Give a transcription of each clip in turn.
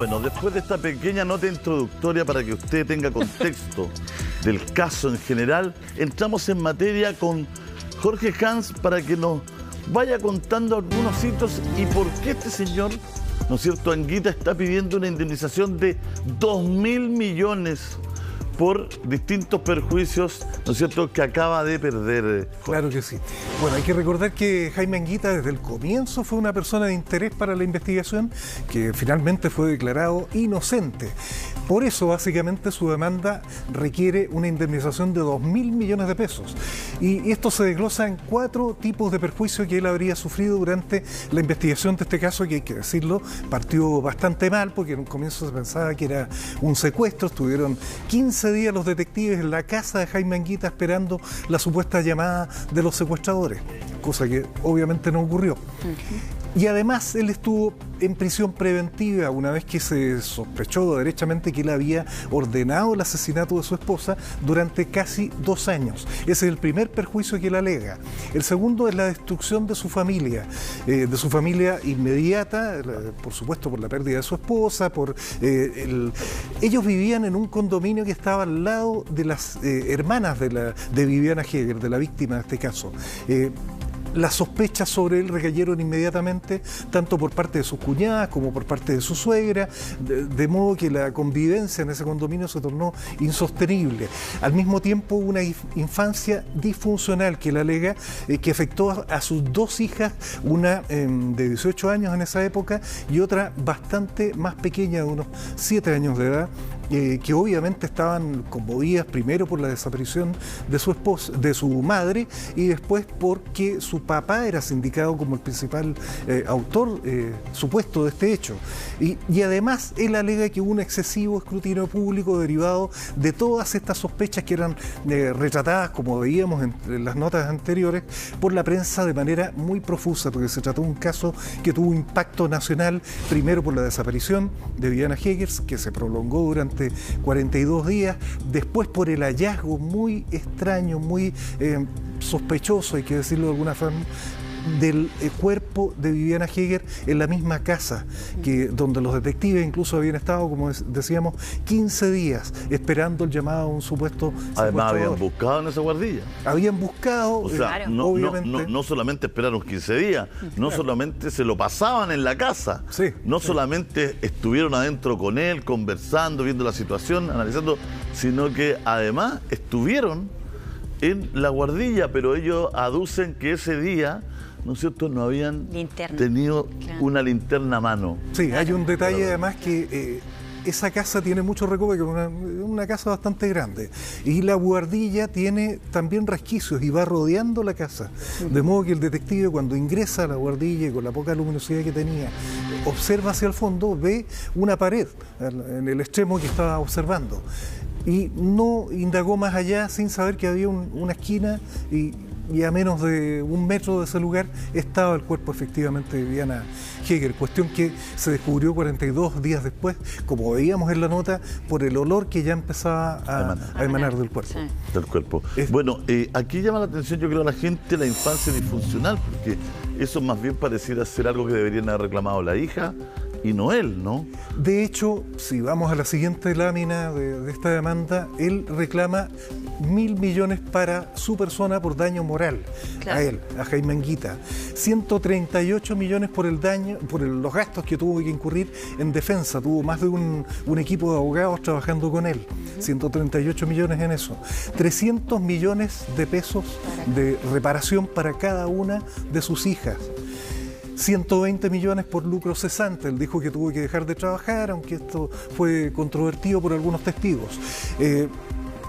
Bueno, después de esta pequeña nota introductoria para que usted tenga contexto del caso en general, entramos en materia con Jorge Hans para que nos vaya contando algunos hitos y por qué este señor, ¿no es cierto?, Anguita está pidiendo una indemnización de 2.000 millones por distintos perjuicios, ¿no es cierto?, que acaba de perder. Claro que sí. Bueno, hay que recordar que Jaime Anguita desde el comienzo fue una persona de interés para la investigación que finalmente fue declarado inocente. Por eso, básicamente, su demanda requiere una indemnización de 2.000 millones de pesos. Y esto se desglosa en 4 tipos de perjuicios que él habría sufrido durante la investigación de este caso, que hay que decirlo, partió bastante mal, porque en un comienzo se pensaba que era un secuestro. Estuvieron 15 días los detectives en la casa de Jaime Anguita esperando la supuesta llamada de los secuestradores, cosa que obviamente no ocurrió. Y además él estuvo en prisión preventiva una vez que se sospechó derechamente que él había ordenado el asesinato de su esposa durante casi 2 años. Ese es el primer perjuicio que él alega. El segundo es la destrucción de su familia inmediata, por supuesto por la pérdida de su esposa, ellos vivían en un condominio que estaba al lado de las hermanas de Viviana Heger, de la víctima de este caso. Las sospechas sobre él recayeron inmediatamente, tanto por parte de sus cuñadas como por parte de su suegra, de modo que la convivencia en ese condominio se tornó insostenible. Al mismo tiempo, una infancia disfuncional que él alega que afectó a sus 2 hijas, una de 18 años en esa época y otra bastante más pequeña, de unos 7 años de edad, que obviamente estaban conmovidas primero por la desaparición de su esposa, de su madre, y después porque su papá era sindicado como el principal autor supuesto de este hecho. Y además él alega que hubo un excesivo escrutinio público derivado de todas estas sospechas que eran retratadas, como veíamos en las notas anteriores, por la prensa de manera muy profusa, porque se trató de un caso que tuvo impacto nacional, primero por la desaparición de Viviana Heger, que se prolongó durante 42 días, después por el hallazgo muy extraño, muy sospechoso, hay que decirlo de alguna forma, del cuerpo de Viviana Heger en la misma casa, donde los detectives incluso habían estado, como decíamos, 15 días esperando el llamado a un supuesto secuestrador. Además habían buscado en esa guardilla. Habían buscado, o sea, no solamente esperaron 15 días, no solamente se lo pasaban en la casa, no solamente estuvieron adentro con él, conversando, viendo la situación, analizando, sino que además estuvieron en la guardilla, pero ellos aducen que ese día, ¿no es cierto?, no habían tenido una linterna a mano. Sí, hay un detalle además que esa casa tiene mucho recobre, que es una casa bastante grande, y la guardilla tiene también resquicios y va rodeando la casa, de modo que el detective, cuando ingresa a la guardilla y con la poca luminosidad que tenía, observa hacia el fondo, ve una pared en el extremo que estaba observando, y no indagó más allá sin saber que había una esquina y a menos de 1 metro de ese lugar estaba el cuerpo efectivamente de Viviana Heger, cuestión que se descubrió 42 días después, como veíamos en la nota, por el olor que ya empezaba a emanar del cuerpo. Sí. Del cuerpo. Bueno, aquí llama la atención, yo creo, a la gente la infancia disfuncional, porque eso más bien pareciera ser algo que deberían haber reclamado la hija y no él, ¿no? De hecho, si vamos a la siguiente lámina de esta demanda, él reclama 1.000 millones para su persona por daño moral, a él, a Jaime Anguita. 138 millones por el daño, por los gastos que tuvo que incurrir en defensa. Tuvo más de un equipo de abogados trabajando con él. 138 millones en eso. 300 millones de pesos de reparación para cada una de sus hijas. 120 millones por lucro cesante. Él dijo que tuvo que dejar de trabajar, aunque esto fue controvertido por algunos testigos.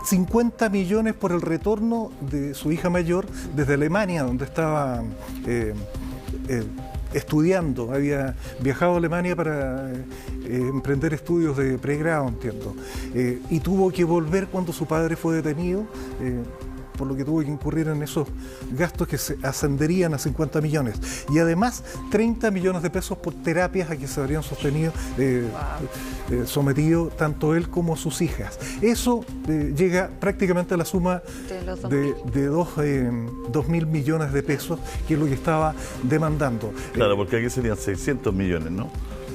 50 millones por el retorno de su hija mayor desde Alemania, donde estaba estudiando. Había viajado a Alemania para emprender estudios de pregrado, entiendo. Y tuvo que volver cuando su padre fue detenido, por lo que tuvo que incurrir en esos gastos que se ascenderían a 50 millones. Y además 30 millones de pesos por terapias a que se habrían sometido tanto él como sus hijas. Eso llega prácticamente a la suma de 2.000 millones de pesos, que es lo que estaba demandando. Claro, porque aquí serían 600 millones, ¿no?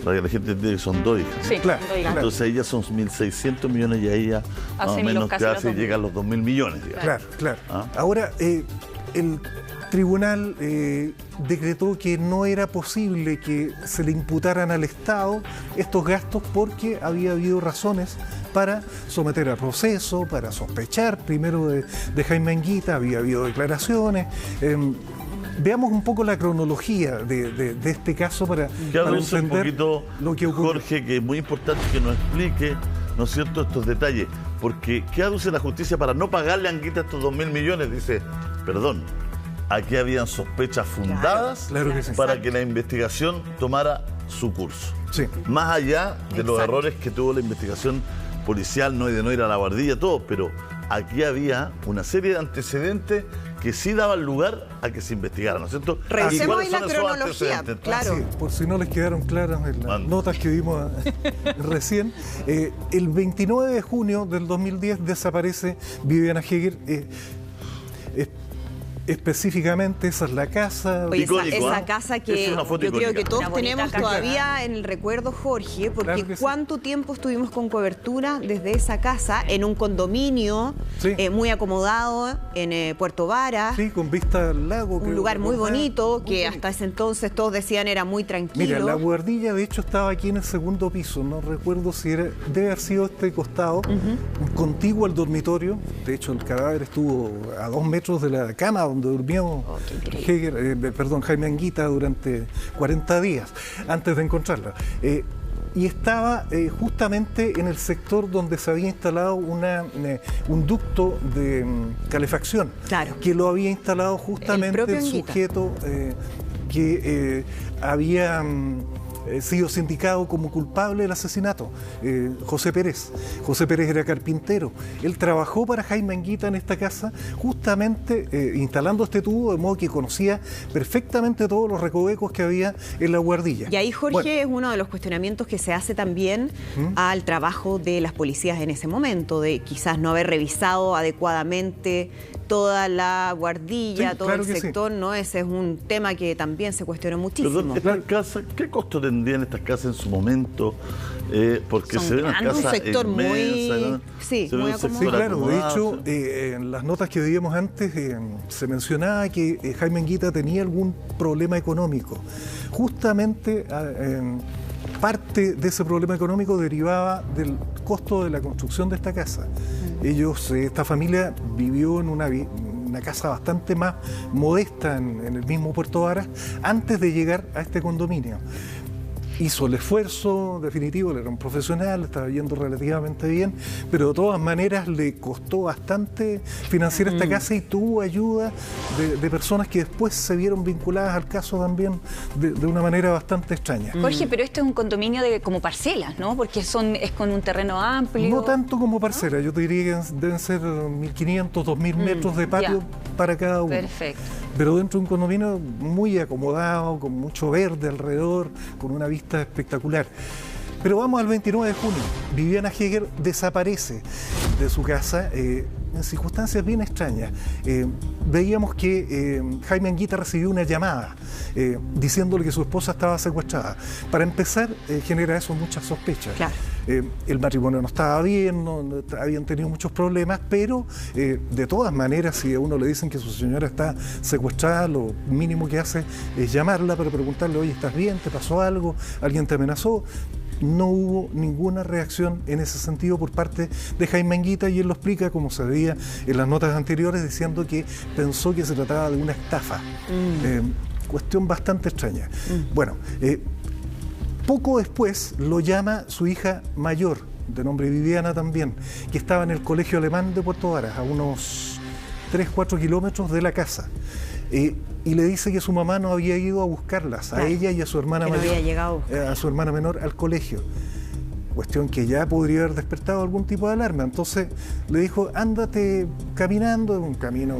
Para que la gente entienda que son 2 hijas. Sí, Claro, son 2 hijas. claro. Entonces a ella son 1.600 millones y a ella más o Hace menos casi los casi 2.000. llega a los 2.000 millones. Digamos. Claro, claro. ¿Ah? Ahora, el tribunal decretó que no era posible que se le imputaran al Estado estos gastos porque había habido razones para someter a proceso, para sospechar primero de Jaime Anguita, había habido declaraciones. Veamos un poco la cronología de este caso para Aduce un entender poquito, lo que ocurre. Jorge, que es muy importante que nos explique, ¿no es cierto?, estos detalles. Porque, ¿qué aduce la justicia para no pagarle a Anguita estos 2.000 millones? Dice, perdón, aquí habían sospechas fundadas Claro que sí. para que la investigación tomara su curso. Sí. Más allá de los Exacto. errores que tuvo la investigación policial, no, y de no ir a la guardilla, todo, pero aquí había una serie de antecedentes que sí daban lugar a que se investigara, ¿no es cierto? Revisemos ¿Y cuáles ahí la son esos cronología, antecedentes? claro. Sí, por si no les quedaron claras en las Mande. notas que vimos recién, el 29 de junio del 2010 desaparece Viviana Heger. Específicamente, esa es la casa. Oye, Icónico, esa ¿ah? casa Es que una foto yo creo que icónica. todos Una bonita tenemos casa. todavía en el recuerdo, Jorge, porque Claro que sí. cuánto tiempo estuvimos con cobertura desde esa casa en un condominio Sí. muy acomodado en Puerto Vara, Sí, con vista al lago. un lugar muy bonito muy que bonito. hasta ese entonces todos decían era muy tranquilo. Mira, la guardilla de hecho estaba aquí en el segundo piso, no recuerdo si era, debe haber sido este costado, contiguo al dormitorio. De hecho, el cadáver estuvo a 2 metros de la cama donde durmió Jaime Anguita durante 40 días antes de encontrarla. Y estaba justamente en el sector donde se había instalado un ducto de calefacción, Claro. que lo había instalado justamente propio el Anguita. sujeto que había sido sindicado como culpable del asesinato, José Pérez. José Pérez era carpintero. Él trabajó para Jaime Anguita en esta casa, justamente instalando este tubo, de modo que conocía perfectamente todos los recovecos que había en la guardilla. Y ahí, Jorge, Bueno, es uno de los cuestionamientos que se hace también al trabajo de las policías en ese momento, de quizás no haber revisado adecuadamente toda la guardilla, Sí, todo claro el que sí. sector, ¿no? Ese es un tema que también se cuestionó muchísimo. Perdón, estas casas, ¿qué costo tendrían estas casas en su momento? Porque Son se ve una grandes, casa un sector inmensa, muy- ¿no? sí, Se ve muy un sector Sí, claro. De acomodado, hecho, en las notas que veíamos antes se mencionaba que Jaime Anguita tenía algún problema económico. Justamente parte de ese problema económico derivaba del costo de la construcción de esta casa. Esta familia vivió en una casa bastante más modesta en el mismo Puerto Varas antes de llegar a este condominio. Hizo el esfuerzo definitivo, él era un profesional, estaba yendo relativamente bien, pero de todas maneras le costó bastante financiar esta casa y tuvo ayuda de personas que después se vieron vinculadas al caso también de una manera bastante extraña. Jorge, pero esto es un condominio como parcelas, ¿no? Porque es con un terreno amplio. No tanto como parcela, yo te diría que deben ser 1.500, 2.000 metros de patio para cada uno. Perfecto. Pero dentro de un condominio muy acomodado, con mucho verde alrededor, con una vista espectacular. Pero vamos al 29 de junio. Viviana Heger desaparece de su casa en circunstancias bien extrañas. Veíamos que Jaime Anguita recibió una llamada diciéndole que su esposa estaba secuestrada. Para empezar, genera eso muchas sospechas. Claro. El matrimonio no estaba bien, no habían tenido muchos problemas, pero de todas maneras, si a uno le dicen que su señora está secuestrada, lo mínimo que hace es llamarla para preguntarle, oye, ¿estás bien? ¿Te pasó algo? ¿Alguien te amenazó? No hubo ninguna reacción en ese sentido por parte de Jaime Anguita y él lo explica, como se veía en las notas anteriores, diciendo que pensó que se trataba de una estafa. Cuestión bastante extraña. Bueno, poco después lo llama su hija mayor, de nombre Viviana también, que estaba en el colegio alemán de Puerto Varas, a unos 3-4 kilómetros de la casa. Y le dice que su mamá no había ido a buscarlas, a ella y a su hermana Que no mayor, había llegado. a su hermana menor al colegio. Cuestión que ya podría haber despertado algún tipo de alarma. Entonces le dijo, ándate caminando, un camino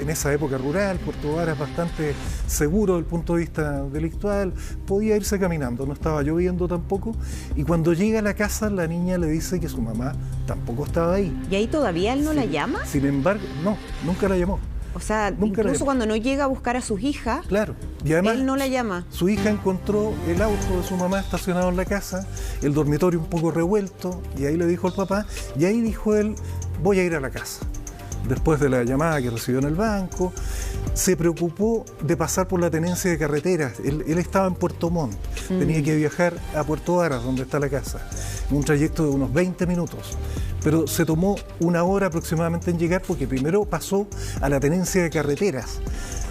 en esa época rural, Puerto Varas bastante seguro desde el punto de vista delictual, podía irse caminando, no estaba lloviendo tampoco, y cuando llega a la casa la niña le dice que su mamá tampoco estaba ahí. ¿Y ahí todavía él no la llama? Sin embargo, no, nunca la llamó. O sea, Nunca incluso cuando no llega a buscar a sus hijas, Claro. Y además, él no la llama. su hija encontró el auto de su mamá estacionado en la casa, el dormitorio un poco revuelto, y ahí le dijo al papá, y ahí dijo él, voy a ir a la casa. Después de la llamada que recibió en el banco, se preocupó de pasar por la tenencia de carreteras. Él estaba en Puerto Montt, tenía que viajar a Puerto Varas, donde está la casa, un trayecto de unos 20 minutos. Pero se tomó una hora aproximadamente en llegar porque primero pasó a la tenencia de carreteras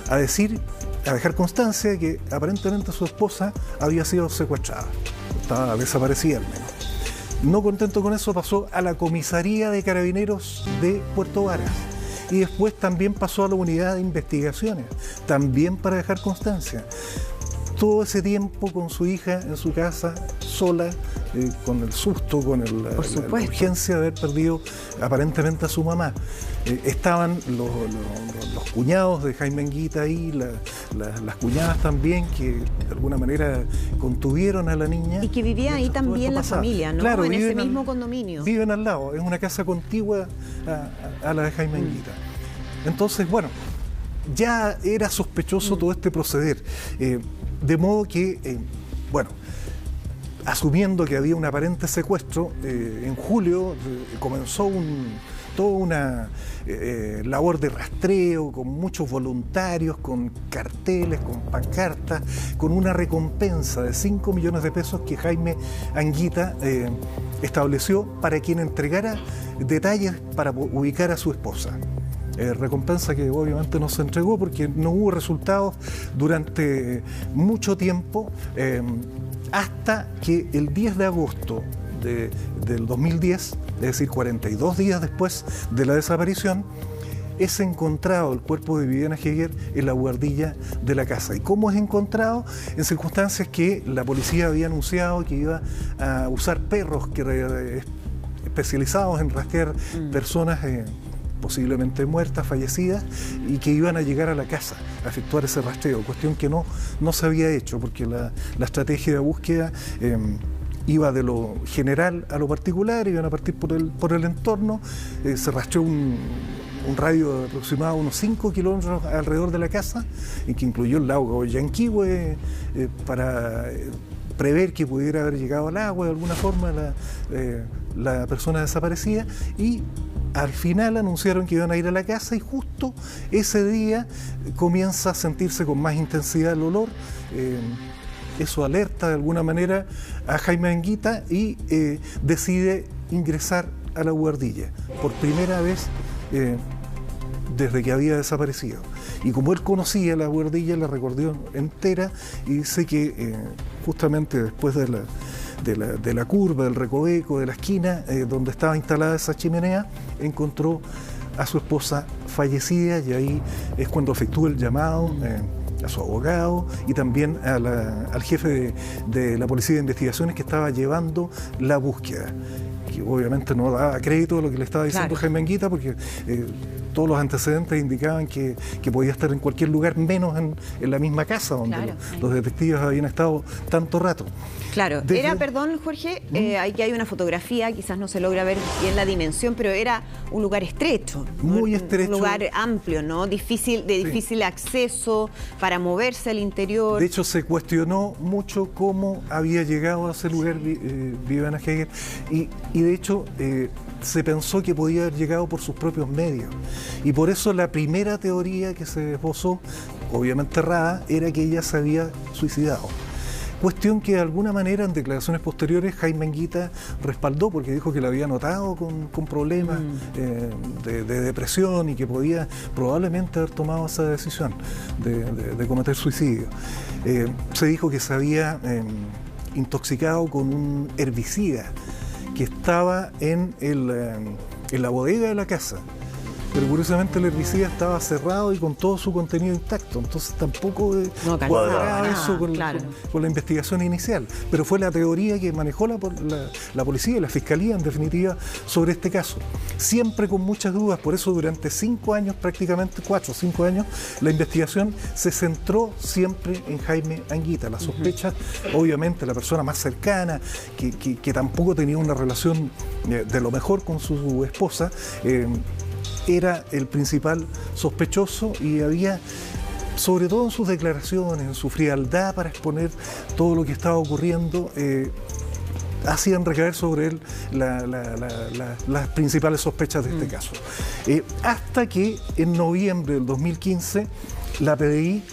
a dejar constancia de que aparentemente su esposa había sido secuestrada, estaba desaparecida al menos. No contento con eso, pasó a la comisaría de carabineros de Puerto Varas y después también pasó a la unidad de investigaciones, también para dejar constancia. Todo ese tiempo con su hija en su casa, sola, con el susto, con la urgencia de haber perdido aparentemente a su mamá. Estaban los cuñados de Jaime Anguita ahí, las cuñadas también, que de alguna manera contuvieron a la niña. Y que vivía ahí también la familia, ¿no? Claro, en ese mismo condominio. Viven al lado, es una casa contigua a la de Jaime Anguita. Entonces, bueno, ya era sospechoso todo este proceder. De modo que, bueno, asumiendo que había un aparente secuestro, en julio comenzó toda una labor de rastreo con muchos voluntarios, con carteles, con pancartas, con una recompensa de 5 millones de pesos que Jaime Anguita estableció para quien entregara detalles para ubicar a su esposa. Recompensa que obviamente no se entregó porque no hubo resultados durante mucho tiempo, hasta que el 10 de agosto del 2010, es decir, 42 días después de la desaparición, es encontrado el cuerpo de Viviana Heger en la buhardilla de la casa. ¿Y cómo es encontrado? En circunstancias que la policía había anunciado que iba a usar perros especializados en rastrear personas posiblemente muertas, fallecidas, y que iban a llegar a la casa a efectuar ese rastreo, cuestión que no se había hecho, porque la estrategia de búsqueda iba de lo general a lo particular, iban a partir por el entorno, se rastreó un radio de aproximado unos 5 kilómetros alrededor de la casa, en que incluyó el lago Yanquihue, para prever que pudiera haber llegado al agua de alguna forma la persona desaparecida, y al final anunciaron que iban a ir a la casa y justo ese día comienza a sentirse con más intensidad el olor. Eso alerta de alguna manera a Jaime Anguita y decide ingresar a la buhardilla por primera vez desde que había desaparecido. Y como él conocía la buhardilla, la recorrió entera y dice que justamente después de la curva, del recoveco, de la esquina donde estaba instalada esa chimenea, encontró a su esposa fallecida, y ahí es cuando efectúa el llamado a su abogado y también al jefe de la Policía de Investigaciones que estaba llevando la búsqueda, que obviamente no daba crédito a lo que le estaba diciendo Jaime Anguita, porque todos los antecedentes indicaban que podía estar en cualquier lugar, menos en la misma casa donde los detectives habían estado tanto rato. Claro, perdón Jorge, aquí hay una fotografía, quizás no se logra ver bien la dimensión, pero era un lugar estrecho. Muy estrecho. Un lugar amplio, ¿no? Difícil acceso para moverse al interior. De hecho, se cuestionó mucho cómo había llegado a ese lugar Viviana Heger y de hecho se pensó que podía haber llegado por sus propios medios. Y por eso la primera teoría que se esbozó, obviamente errada, era que ella se había suicidado. Cuestión que de alguna manera en declaraciones posteriores Jaime Anguita respaldó, porque dijo que la había notado con problemas de depresión y que podía probablemente haber tomado esa decisión de cometer suicidio. Se dijo que se había intoxicado con un herbicida que estaba en la bodega de la casa. Pero curiosamente el herbicida estaba cerrado y con todo su contenido intacto, entonces tampoco cuadraba eso con la investigación inicial. Pero fue la teoría que manejó la policía y la fiscalía en definitiva sobre este caso. Siempre con muchas dudas, por eso durante 5 años, prácticamente 4 o 5 años, la investigación se centró siempre en Jaime Anguita. La sospecha, obviamente, la persona más cercana, que tampoco tenía una relación de lo mejor con su esposa, era el principal sospechoso y había, sobre todo en sus declaraciones, en su frialdad para exponer todo lo que estaba ocurriendo, hacían recaer sobre él las principales sospechas de este caso. Hasta que en noviembre del 2015 la PDI,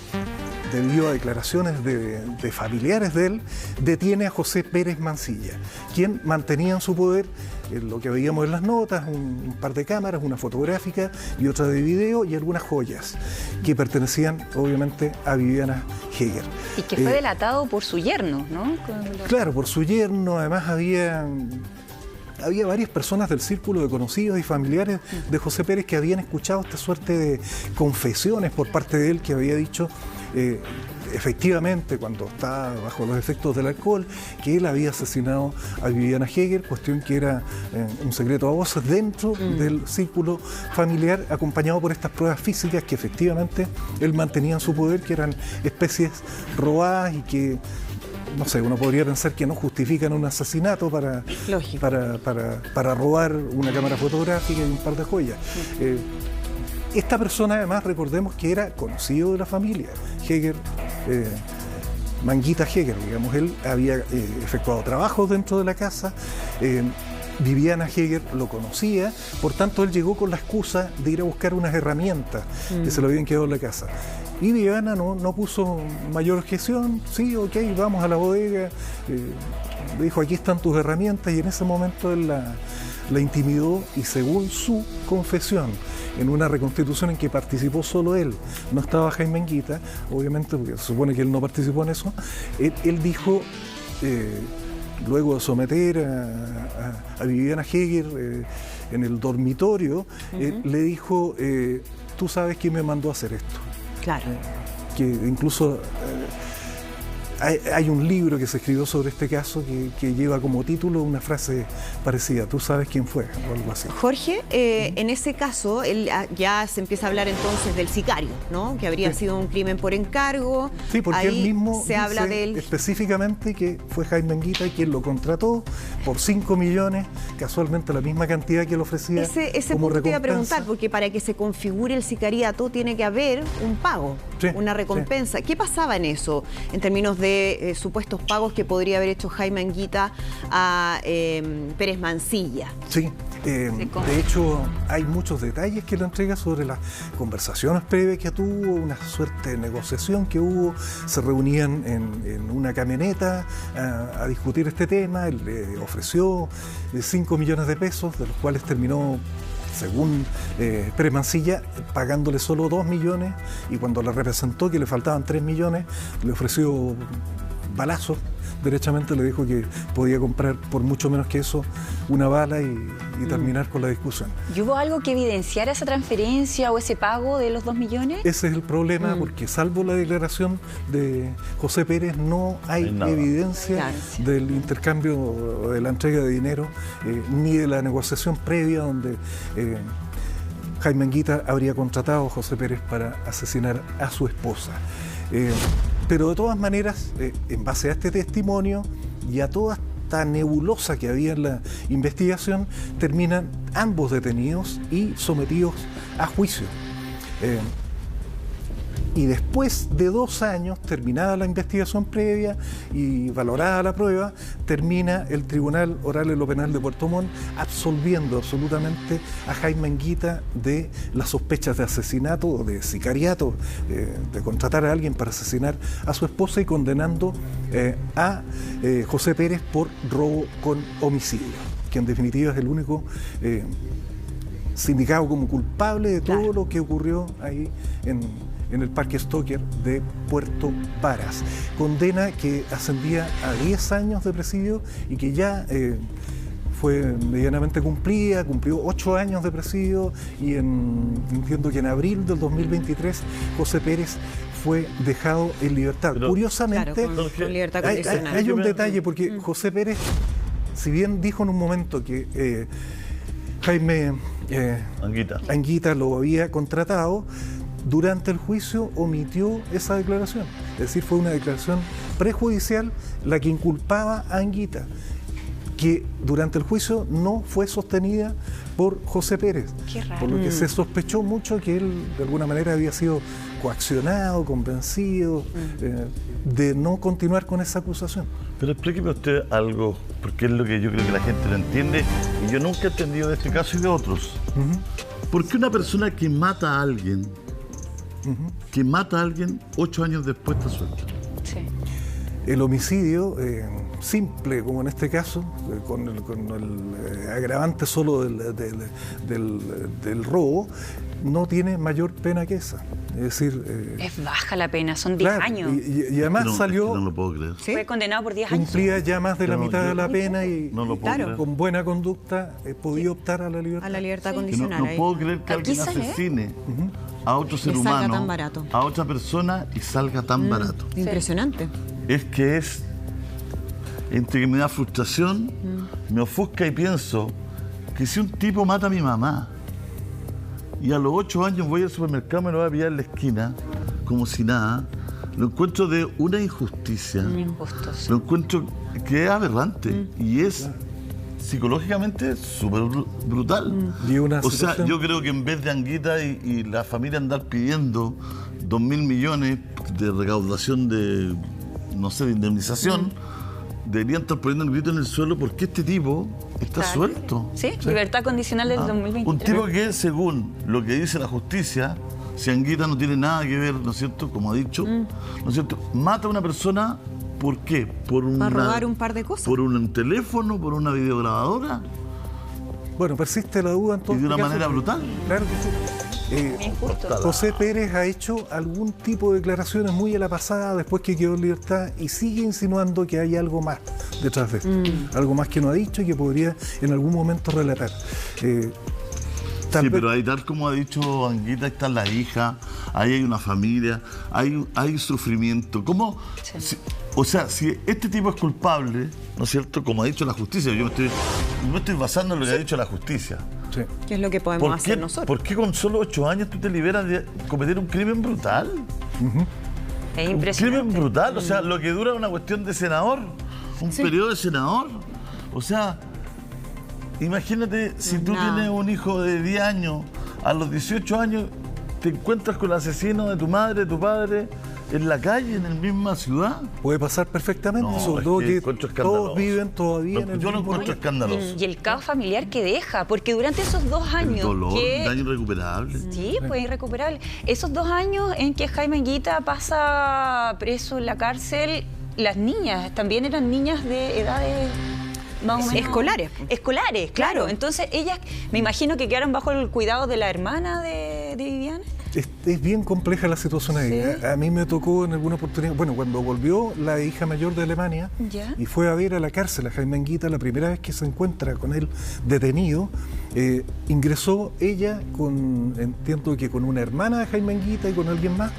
debido a declaraciones de familiares de él, detiene a José Pérez Mancilla, quien mantenía en su poder lo que veíamos en las notas, un par de cámaras, una fotográfica y otra de video y algunas joyas que pertenecían obviamente a Viviana Heger. Y que fue delatado por su yerno, ¿no? Claro, por su yerno. Además había varias personas del círculo de conocidos y familiares de José Pérez que habían escuchado esta suerte de confesiones por parte de él, que había dicho efectivamente, cuando estaba bajo los efectos del alcohol, que él había asesinado a Viviana Heger, cuestión que era un secreto a voces dentro del círculo familiar, acompañado por estas pruebas físicas que efectivamente él mantenía en su poder, que eran especies robadas y que, no sé, uno podría pensar que no justifican un asesinato para robar una cámara fotográfica y un par de joyas. Esta persona, además, recordemos que era conocido de la familia Heger, Manguita Heger, digamos. Él había efectuado trabajos dentro de la casa. Viviana Heger lo conocía, por tanto él llegó con la excusa de ir a buscar unas herramientas que se le habían quedado en la casa. Y Viviana no puso mayor objeción. Sí, ok, vamos a la bodega. Le dijo, aquí están tus herramientas, y en ese momento él la intimidó, y según su confesión, en una reconstitución en que participó solo él, no estaba Jaime Anguita, obviamente, porque se supone que él no participó en eso, él dijo, luego de someter a Viviana Heger en el dormitorio, le dijo, tú sabes quién me mandó a hacer esto. Claro. Que incluso hay un libro que se escribió sobre este caso que lleva como título una frase parecida, tú sabes quién fue, o algo así. Jorge, en ese caso, ya se empieza a hablar entonces del sicario, ¿no? Que habría sido un crimen por encargo. Sí, porque ahí él mismo se habla de él específicamente que fue Jaime Anguita quien lo contrató por 5 millones, casualmente la misma cantidad que le ofrecía ese como punto te iba a recompensa. preguntar, porque para que se configure el sicariato tiene que haber un pago, Sí, una recompensa. sí. ¿Qué pasaba en eso, en términos de supuestos pagos que podría haber hecho Jaime Anguita a Pérez Mancilla? Sí, de hecho hay muchos detalles que le entrega sobre las conversaciones previas que tuvo, una suerte de negociación que hubo. Se reunían en una camioneta a discutir este tema. Él le ofreció 5 millones de pesos, de los cuales terminó, según Pérez Mancilla, pagándole solo 2 millones, y cuando le representó que le faltaban 3 millones, le ofreció balazos. Derechamente le dijo que podía comprar por mucho menos que eso una bala y terminar con la discusión. ¿Y hubo algo que evidenciara esa transferencia o ese pago de los 2 millones? Ese es el problema, porque salvo la declaración de José Pérez, no hay evidencia del intercambio, de la entrega de dinero, ni de la negociación previa donde Jaime Anguita habría contratado a José Pérez para asesinar a su esposa. Pero de todas maneras, en base a este testimonio y a toda esta nebulosa que había en la investigación, terminan ambos detenidos y sometidos a juicio. Y después de 2 años, terminada la investigación previa y valorada la prueba, termina el Tribunal Oral en lo Penal de Puerto Montt absolviendo absolutamente a Jaime Anguita de las sospechas de asesinato o de sicariato, de contratar a alguien para asesinar a su esposa, y condenando a José Pérez por robo con homicidio, que en definitiva es el único sindicado como culpable de todo lo que ocurrió ahí en el Parque Stoker de Puerto Varas. Condena que ascendía a 10 años de presidio y que ya fue medianamente cumplida, cumplió 8 años de presidio, y entiendo que en abril del 2023 José Pérez fue dejado en libertad. Pero, curiosamente, claro, con libertad condicional. hay un detalle, porque José Pérez, si bien dijo en un momento que Jaime Anguita lo había contratado, durante el juicio omitió esa declaración. Es decir, fue una declaración prejudicial la que inculpaba a Anguita. que durante el juicio no fue sostenida por José Pérez. Qué raro. Por lo que se sospechó mucho que él de alguna manera había sido coaccionado, convencido de no continuar con esa acusación. Pero explíqueme usted algo, porque es lo que yo creo que la gente no entiende, y yo nunca he entendido de este caso y de otros. ¿Por qué una persona que mata a alguien, 8 años después está suelta? Sí. El homicidio, simple como en este caso, con el agravante solo del robo, no tiene mayor pena que esa. Es decir... Es baja la pena, son 10 años. Y además salió... No lo puedo creer. ¿Sí? Fue condenado por 10 años. Cumplía ya más de la mitad de la pena y no lo puedo creer. Con buena conducta podía optar a la libertad. A la libertad Que condicional. no puedo creer que alguien asesine a otro ser Y salga humano, tan barato. a otra persona y salga tan barato. Impresionante. Es que es, entre que me da frustración, me ofusca y pienso que si un tipo mata a mi mamá y a los 8 años voy al supermercado, me lo voy a pillar en la esquina, como si nada, lo encuentro de una injusticia. Injusto, sí. Lo encuentro que es aberrante y es psicológicamente súper brutal. Y una O sea, situación- yo creo que en vez de Anguita y la familia andar pidiendo 2.000 millones de recaudación de, no sé, de indemnización, deberían estar poniendo el grito en el suelo porque este tipo está Claro. suelto. Sí, libertad condicional del 2023. Un tipo que, según lo que dice la justicia, si Anguita no tiene nada que ver, ¿no es cierto?, como ha dicho, ¿no es cierto?, mata a una persona, ¿por qué? Para robar un par de cosas. Por un teléfono, por una videograbadora, Bueno, persiste la duda en todo y de este una caso. manera brutal. Claro que sí. Injusto. José Pérez ha hecho algún tipo de declaraciones muy a la pasada después que quedó en libertad y sigue insinuando que hay algo más detrás de esto. Algo más que no ha dicho y que podría en algún momento relatar. Tal Sí, vez- pero ahí, tal como ha dicho Anguita, está la hija, ahí hay una familia, hay sufrimiento. ¿Cómo? Sí. O sea, si este tipo es culpable, ¿no es cierto?, como ha dicho la justicia, yo me estoy basando en lo que ha dicho la justicia. Sí. ¿Qué es lo que podemos hacer nosotros? ¿Por qué con solo 8 años tú te liberas de cometer un crimen brutal? Es Un crimen impresionante. brutal, o sea, lo que dura una cuestión de senador, un periodo de senador. O sea, imagínate si tú Nada. tienes un hijo de 10 años, a los 18 años te encuentras con el asesino de tu madre, de tu padre, en la calle, en la misma ciudad. Puede pasar perfectamente, No, sobre es todo que que encuentro escandaloso. todos viven todavía en el Yo lo mismo encuentro lugar. escandaloso. Y el caos familiar que deja, porque durante esos 2 El años dolor, que... daño irrecuperable. Sí, pues irrecuperable. Esos 2 años en que Jaime Anguita pasa preso en la cárcel, las niñas también eran niñas de edades más o menos... Escolares. Escolares, claro. Claro. Entonces ellas, me imagino que quedaron bajo el cuidado de la hermana de Viviana. Es bien compleja la situación ahí. Sí. A mí me tocó en alguna oportunidad, bueno, cuando volvió la hija mayor de Alemania Ya. y fue a ver a la cárcel a Jaime Anguita, la primera vez que se encuentra con él detenido, ingresó ella entiendo que con una hermana de Jaime Anguita y con alguien más,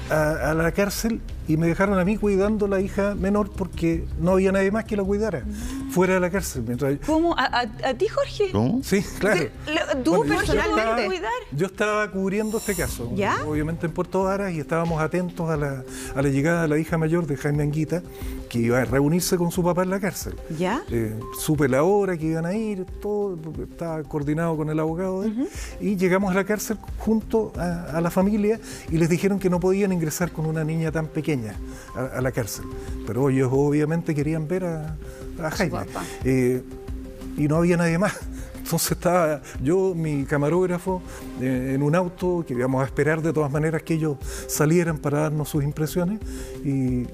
a la cárcel y me dejaron a mí cuidando la hija menor porque no había nadie más que la cuidara fuera de la cárcel. Mientras... ¿Cómo? ¿A ti, Jorge? ¿Cómo? Sí, claro. ¿Tú Bueno, personalmente? ¿Cuidar? yo estaba cubriendo este caso, ¿Ya? obviamente en Puerto Varas, y estábamos atentos a la llegada de la hija mayor de Jaime Anguita, que iba a reunirse con su papá en la cárcel. ¿Ya? Supe la hora que iban a ir, todo estaba coordinado con el abogado de él, y llegamos a la cárcel junto a la familia y les dijeron que no podían ingresar con una niña tan pequeña a la cárcel. Pero ellos obviamente querían ver a Jaime. papá. Y no había nadie más. Entonces estaba yo, mi camarógrafo, en un auto que íbamos a esperar de todas maneras que ellos salieran para darnos sus impresiones y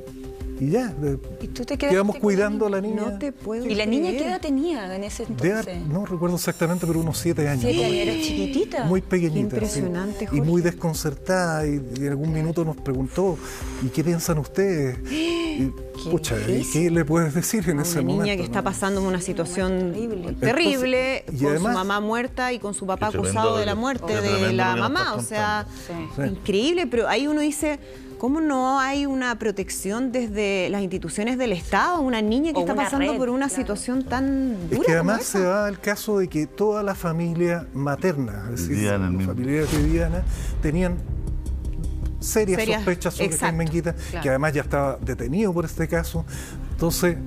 ya. ¿Y tú te quedaste Quedamos con cuidando a la la niña. No te puedo ¿Y la niña creer. qué edad tenía en ese entonces? No recuerdo exactamente, pero unos 7 años. 7 años, era chiquitita. Muy pequeñita. Qué impresionante, sí. Y Jorge. muy desconcertada. Y en algún minuto nos preguntó, ¿y qué piensan ustedes? Y, pucha, ¿y difícil. qué le puedes decir en ese Una momento? niña que está no? pasando una situación Terrible. terrible, Entonces, y con además- su mamá muerta y con su papá Qué tremendo acusado de lo la que- muerte qué de tremendo la lo que nos mamá. estás O sea, Sí. Sí. increíble, pero ahí uno dice, ¿cómo no hay una protección desde las instituciones del Estado a una niña que O está una pasando red, por una claro. situación tan dura Es que como además esa? se da el caso de que toda la familia materna, es decir, Viviana, el los mismo. familiares de Viviana, tenían serias sospechas sobre exacto, Jaime Anguita, claro. que además ya estaba detenido por este caso. Entonces,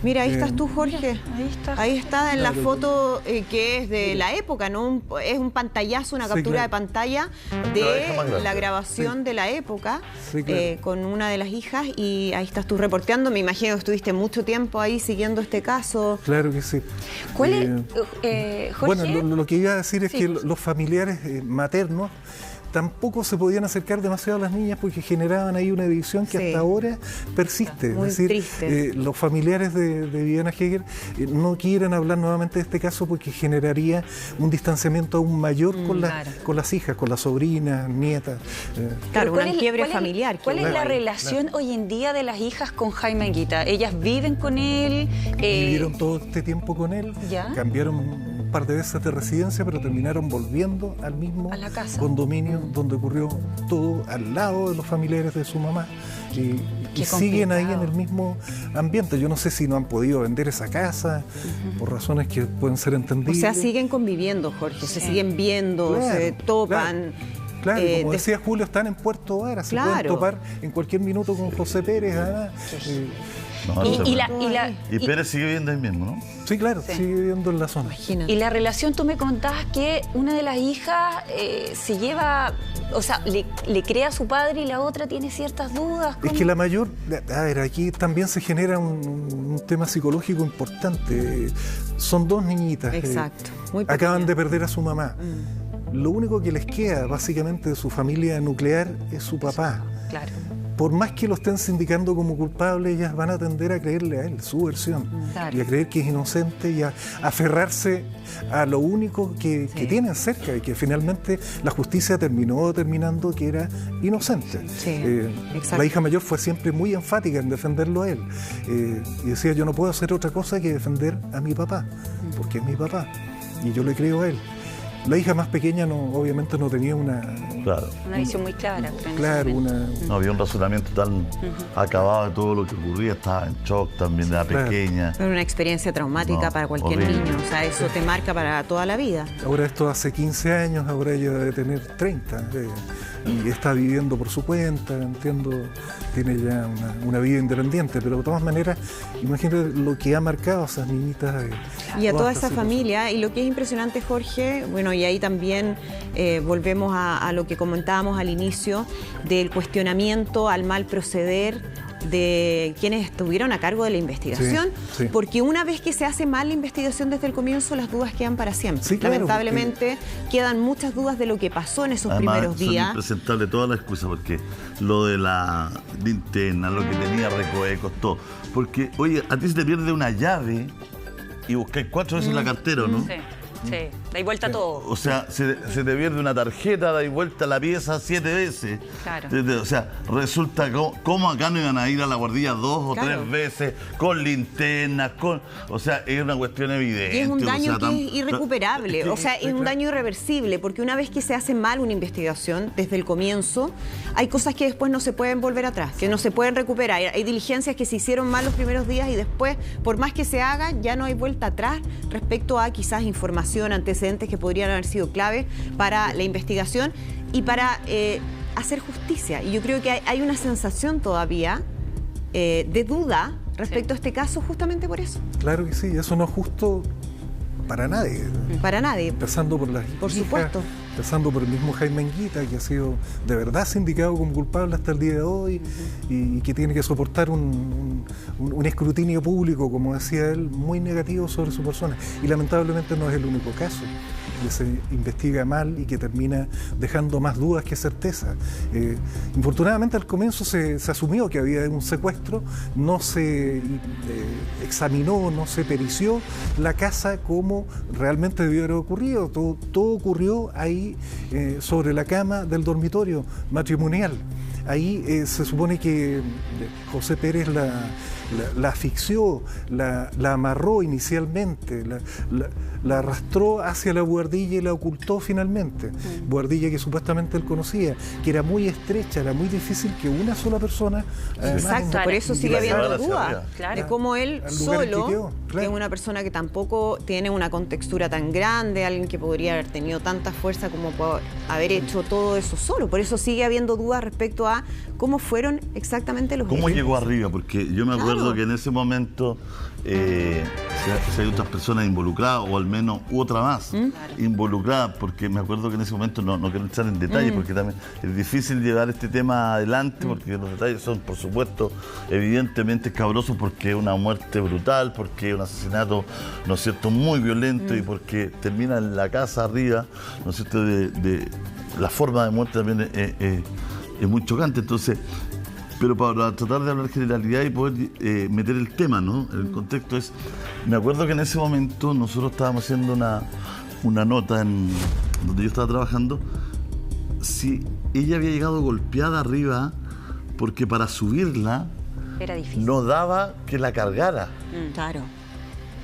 Mira, ahí estás tú, Jorge. Ahí está. Ahí está en la foto que es de la época, ¿no? Es un pantallazo, una captura de pantalla de la grabación de la época con una de las hijas, y ahí estás tú reporteando. Me imagino que estuviste mucho tiempo ahí siguiendo este caso. Claro que sí. ¿Cuál es, Jorge? Bueno, lo que iba a decir es que los familiares maternos tampoco se podían acercar demasiado a las niñas porque generaban ahí una división que hasta ahora persiste. Muy es decir, triste. los familiares de Viviana Heger no quieren hablar nuevamente de este caso porque generaría un distanciamiento aún mayor con las hijas, con las sobrinas, nietas. Claro, un quiebre familiar. ¿Cuál es la relación hoy en día de las hijas con Jaime Anguita? ¿Ellas viven con él? Vivieron todo este tiempo con él, cambiaron un par de veces de residencia, pero terminaron volviendo al mismo condominio donde ocurrió todo, al lado de los familiares de su mamá, y siguen ahí en el mismo ambiente. Yo no sé si no han podido vender esa casa por razones que pueden ser entendibles. O sea, siguen conviviendo, Jorge, se siguen viendo, se topan. Claro, como decía Julio, están en Puerto Vara, se pueden topar en cualquier minuto con José Pérez. Y Pérez sigue viviendo ahí mismo, ¿no? Sí, claro, sigue viviendo en la zona. Imagínate. Y la relación, tú me contabas que una de las hijas se lleva, o sea, le cree a su padre y la otra tiene ciertas dudas. ¿Cómo? Es que la mayor, a ver, aquí también se genera un tema psicológico importante. Son dos niñitas. Exacto. Acaban de perder a su mamá. Lo único que les queda básicamente de su familia nuclear es su papá. Claro. Por más que lo estén sindicando como culpable, ellas van a tender a creerle a él, su versión, y a creer que es inocente y a aferrarse a lo único que tienen cerca, y que finalmente la justicia terminó determinando que era inocente. La hija mayor fue siempre muy enfática en defenderlo a él, y decía: yo no puedo hacer otra cosa que defender a mi papá, porque es mi papá, y yo le creo a él. La hija más pequeña obviamente no tenía una visión muy clara. No había un razonamiento tan acabado de todo lo que ocurría, estaba en shock también de la pequeña. Era una experiencia traumática para cualquier niño, o sea, eso te marca para toda la vida. Ahora esto hace 15 años, ahora ella debe tener 30, y está viviendo por su cuenta, entiendo, tiene ya una vida independiente, pero de todas maneras, imagínate lo que ha marcado a esas niñitas. Y a toda esa familia, y lo que es impresionante, Jorge, bueno, y ahí también volvemos a lo que comentábamos al inicio del cuestionamiento al mal proceder de quienes estuvieron a cargo de la investigación, porque una vez que se hace mal la investigación desde el comienzo, las dudas quedan para siempre. Lamentablemente quedan muchas dudas de lo que pasó en esos primeros días. Son impresentables todas las excusas, porque lo de la linterna, lo que tenía recovecos, todo. Porque, oye, a ti se te pierde una llave y buscáis 4 veces la cartera, ¿no? Sí, dais vuelta todo. O sea, se te pierde una tarjeta, dais vuelta la pieza 7 veces. Claro. O sea, resulta cómo acá no iban a ir a la guardia 2 o 3 veces, con linternas, o sea, es una cuestión evidente. Y es un daño que es irrecuperable, o sea, es un daño irreversible, porque una vez que se hace mal una investigación desde el comienzo, hay cosas que después no se pueden volver atrás, que no se pueden recuperar. Hay diligencias que se hicieron mal los primeros días y después, por más que se haga, ya no hay vuelta atrás respecto a quizás información, antecedentes que podrían haber sido clave para la investigación y para hacer justicia. Y yo creo que hay una sensación todavía de duda respecto a este caso justamente por eso. Claro que sí, eso no es justo para nadie. Para nadie. Empezando por las Por supuesto. Empezando por el mismo Jaime Anguita, que ha sido de verdad sindicado como culpable hasta el día de hoy y que tiene que soportar un escrutinio público, como decía él, muy negativo sobre su persona. Y lamentablemente no es el único caso que se investiga mal y que termina dejando más dudas que certeza. Infortunadamente al comienzo se asumió que había un secuestro, no se examinó, no se perició la casa como realmente debió haber ocurrido. Todo ocurrió ahí sobre la cama del dormitorio matrimonial. Ahí se supone que José Pérez la asfixió, la amarró inicialmente, la arrastró hacia la buhardilla y la ocultó finalmente. Buhardilla que supuestamente él conocía, que era muy estrecha, era muy difícil que una sola persona... Exacto, por eso sigue habiendo dudas de cómo él solo, que es una persona que tampoco tiene una contextura tan grande, alguien que podría haber tenido tanta fuerza como por haber hecho todo eso solo. Por eso sigue habiendo dudas respecto a cómo fueron exactamente los hechos. ¿Cómo llegó arriba? Porque yo me acuerdo acuerdo que en ese momento si hay otras personas involucradas, o al menos otra más involucrada, porque me acuerdo que en ese momento, no quiero entrar en detalles, porque también es difícil llevar este tema adelante, porque los detalles son, por supuesto, evidentemente escabrosos, porque es una muerte brutal, porque es un asesinato, ¿no es cierto?, muy violento, y porque termina en la casa arriba, ¿no es cierto?, de la forma de muerte también es muy chocante. Entonces, pero para tratar de hablar generalidad y poder meter el tema, ¿no?, el contexto es, me acuerdo que en ese momento nosotros estábamos haciendo una nota donde yo estaba trabajando, si ella había llegado golpeada arriba, porque para subirla Era difícil. no daba que la cargara. Claro.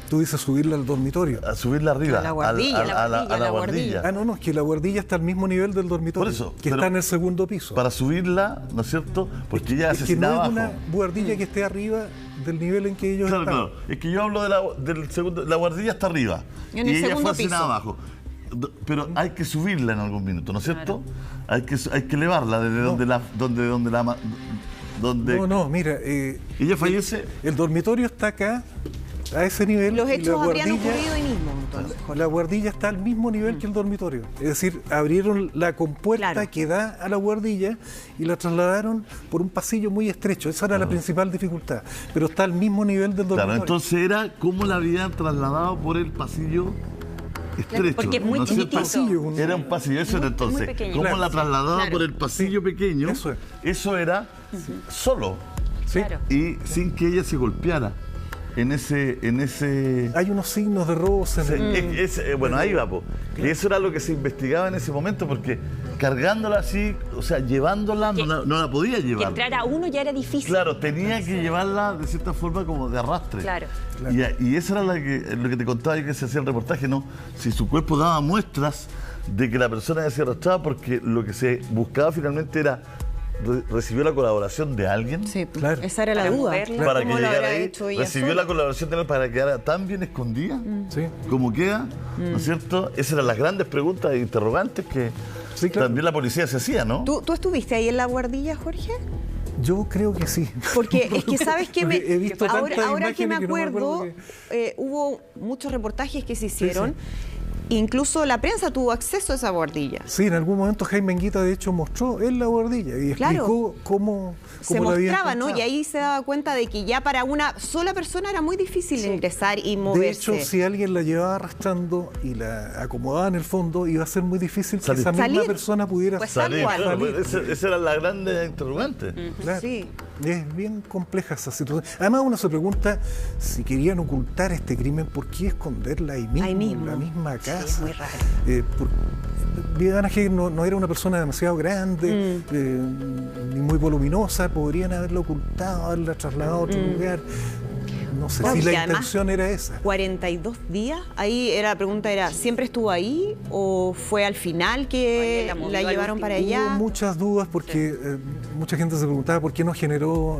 Tú dices subirla al dormitorio. A subirla arriba. A la guardilla, a la guardilla. Ah, no, es que la guardilla está al mismo nivel del dormitorio. Por eso, que pero está en el segundo piso. Para subirla, ¿no es cierto? Porque ella es que no asesinaba es una abajo. guardilla que esté arriba del nivel en que ellos Claro, estaban. claro. Es que yo hablo del segundo. La guardilla está arriba. En el y ella segundo fue asesinada piso. abajo. Pero hay que subirla en algún minuto, ¿no es cierto? Hay que elevarla desde donde No, mira. ella fallece. El dormitorio está acá, a ese nivel. Los y hechos la habrían guardilla- ocurrido ahí mismo, entonces, Jorge. La guardilla está al mismo nivel que el dormitorio. Es decir, abrieron la compuerta Claro. que da a la guardilla y la trasladaron por un pasillo muy estrecho. Esa era la principal dificultad. Pero está al mismo nivel del dormitorio. Claro, entonces era cómo la habían trasladado por el pasillo estrecho. Porque es muy ¿no es cierto? chiquitito. Era un pasillo, eso era entonces. pequeño. ¿Cómo Claro, la trasladaba Claro. por el pasillo pequeño? Eso es. Eso era solo. Sí. Claro. Y sin que ella se golpeara en ese Hay unos signos de roce en el... bueno, ahí va, po. Y eso era lo que se investigaba en ese momento, porque cargándola así, o sea, llevándola, no la podía Que llevar. entrar a uno ya era difícil. Claro, tenía que llevarla de cierta forma como de arrastre. Claro. Y eso era lo que te contaba yo, que se hacía el reportaje, ¿no? Si su cuerpo daba muestras de que la persona había sido arrastrada, porque lo que se buscaba finalmente era recibió la colaboración de alguien. Sí, Claro. esa era la Para duda. moverla. Para que ¿Cómo lo llegara habrá ahí, hecho ella recibió sola? la colaboración de él para que quedara tan bien escondida Sí. como queda, ¿no es cierto? Esas eran las grandes preguntas e interrogantes que Sí, claro. también la policía se hacía, ¿no? ¿Tú estuviste ahí en la guardilla, Jorge? Yo creo que sí. Porque es que sabes que Porque he visto ahora tantas que me imágenes que no me acuerdo, acuerdo hubo muchos reportajes que se hicieron. sí. Incluso la prensa tuvo acceso a esa guardilla. Sí, en algún momento Jaime Anguita, de hecho, mostró en la guardilla y Claro. explicó cómo Se la había mostraba, ¿no? encontrado. Y ahí se daba cuenta de que ya para una sola persona era muy difícil ingresar y De moverse. hecho, si alguien la llevaba arrastrando y la acomodaba en el fondo, iba a ser muy difícil Salir. que esa misma Salir. persona pudiera Pues Salir, tal cual. claro, esa era la grande interrogante. Claro. Sí. Es bien compleja esa situación. Además, uno se pregunta si querían ocultar este crimen, ¿por qué esconderla ahí mismo, Ahí mismo. en la misma Sí, casa? es muy raro. Viviana Heger no era una persona demasiado grande, ni muy voluminosa, podrían haberla ocultado, haberla trasladado a otro lugar. No sé Claro, si la y además- intención era esa. 42 días. Ahí era la pregunta era, ¿siempre estuvo ahí o fue al final que Oye, la movió la al llevaron último. para Hubo allá? muchas dudas porque mucha gente se preguntaba por qué no generó,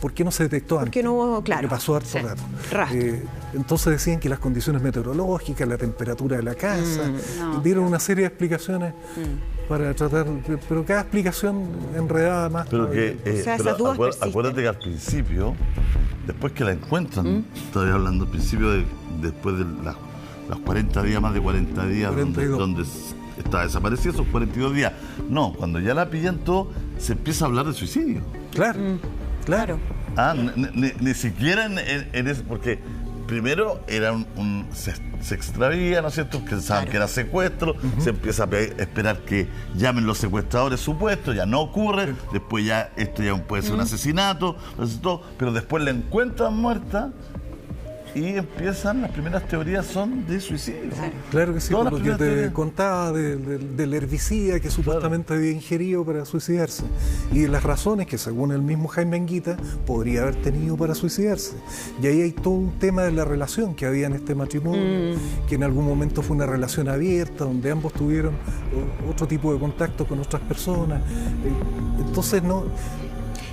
por qué no se detectó antes. ¿Por qué no hubo- claro. Que pasó harto Sí. rato. Rastro. Entonces decían que las condiciones meteorológicas, la temperatura de la casa, No. dieron una serie de explicaciones para tratar, pero cada explicación enredaba más. Pero que, todavía. O sea, pero esas dudas persisten. acuérdate que al principio, después que la encuentran, estoy hablando al principio después de los 40 días, más de 40 días, 42. donde está desaparecida, esos 42 días. No, cuando ya la pillan todo, se empieza a hablar de suicidio. Claro, claro. Ah, ni siquiera en eso, porque primero era se extravía, ¿no es cierto? Pensaban que era secuestro, se empieza a esperar que llamen los secuestradores supuestos, ya no ocurre, después ya esto ya puede ser un asesinato, pero después la encuentran muerta y empiezan, las primeras teorías son de suicidio. Claro que sí, Todas por las lo que primeras te teorías. contaba del herbicida que supuestamente había ingerido para suicidarse y de las razones que según el mismo Jaime Anguita podría haber tenido para suicidarse. Y ahí hay todo un tema de la relación que había en este matrimonio, que en algún momento fue una relación abierta, donde ambos tuvieron otro tipo de contacto con otras personas. Entonces no...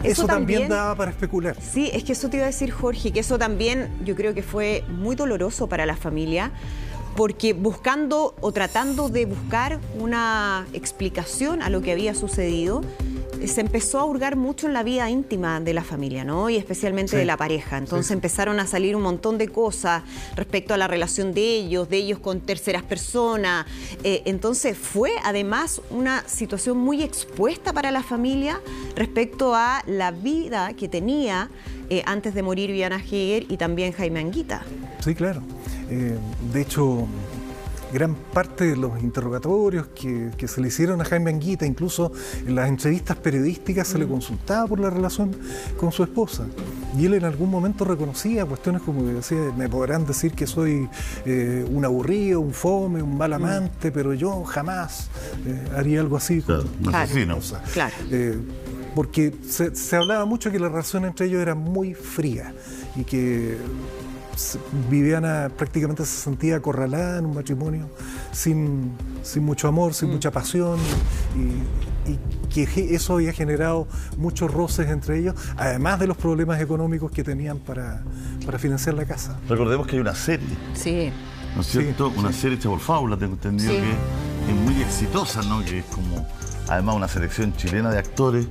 Eso también daba para especular. Sí, es que eso te iba a decir, Jorge, que eso también yo creo que fue muy doloroso para la familia, porque buscando o tratando de buscar una explicación a lo que había sucedido, se empezó a hurgar mucho en la vida íntima de la familia, ¿no? Y especialmente de la pareja. Entonces empezaron a salir un montón de cosas respecto a la relación de ellos con terceras personas. Entonces fue además una situación muy expuesta para la familia respecto a la vida que tenía antes de morir Viviana Heger y también Jaime Anguita. Sí, claro. De hecho, gran parte de los interrogatorios que se le hicieron a Jaime Anguita, incluso en las entrevistas periodísticas, se le consultaba por la relación con su esposa. Y él en algún momento reconocía cuestiones como que decía, me podrán decir que soy un aburrido, un fome, un mal amante, pero yo jamás haría algo así. Claro, un asesino. Claro. Porque se hablaba mucho que la relación entre ellos era muy fría y que Viviana prácticamente se sentía acorralada en un matrimonio sin mucho amor, sin mucha pasión, y que eso había generado muchos roces entre ellos, además de los problemas económicos que tenían para financiar la casa. Recordemos que hay una serie, Sí. ¿no es cierto? Una serie hecha por Fábula, tengo entendido, que es muy exitosa, ¿no? Que es como, además, una selección chilena de actores